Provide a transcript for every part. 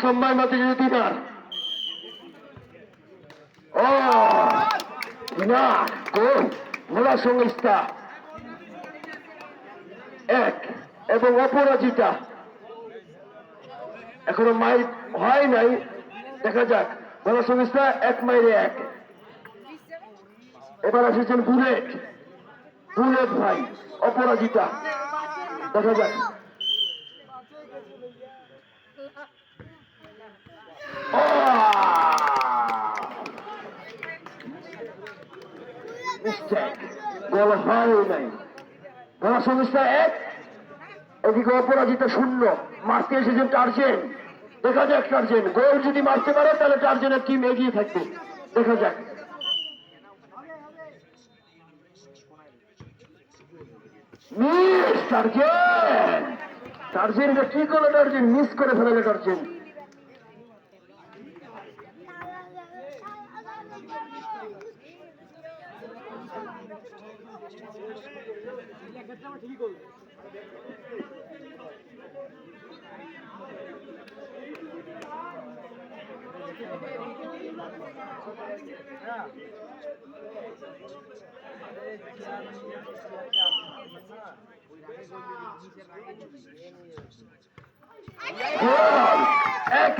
সম্মান মাতে যদি দিনার ও দিনার গোল ভোলা সংস্থা 1 এবং অপরাজিতা এখনো মাইল হয় নাই, দেখা যাক। ভোলা সংস্থা 1 মাইলে 1। এবার এসেছেন বুলেট ভাই অপরাজিতা, দেখা যাক। গোল হয় নাই। ভোলা সংস্থা 1, এদিকে অপরাজিতা 0। মারতে এসেছেন টার্জেন, দেখা যাক টার্জেন গোল যদি মারতে পারে তাহলে টার্জেনের টিম এগিয়ে থাকবে, দেখা যাক। মিস টার্জেন এটা কি করলো? টার্জেন মিস করে ফেলালে টার্জেন।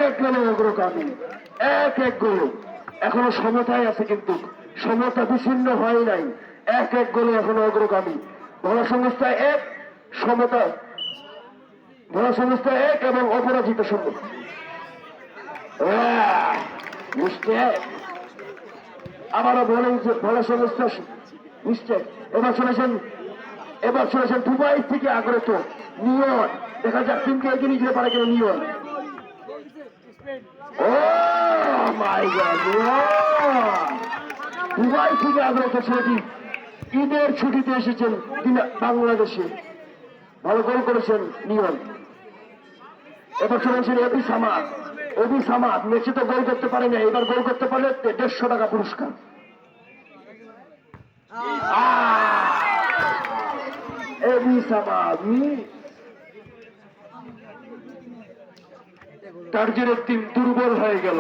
এক গোলে অগ্রগামী, 1 গোল। এখনো সমতায় আছে, কিন্তু সমতা বিচ্ছিন্ন হয় নাই। 1 গোলে এখনো অগ্রগামী। ভোলা সংস্থা 1, সমতা ভোলা সংস্থা 1 এবং অপরাজিত 0। আবারও বলেন যে ভোলা সংস্থা নিশ্চয়। এবার চলেছেন দুবাই থেকে আগত নিয়ন, দেখা যাক টিমকে এগিয়ে নিয়ে যেতে পারে কিনা নিয়ন। ও মাই গড, দুবাই থেকে আগত ছেলেটি ঈদের ছুটিতে এসেছেন বাংলাদেশে, ভালো গোল করেছেন নিয়ন। এবার চলেছেন এবি সামাদ ম্যাচে তো গোল করতে পারে না, এবার গোল করতে পারলে 150 টাকা পুরস্কার। এবি সামাদ টার্জেনের টিম দুর্বল হয়ে গেল।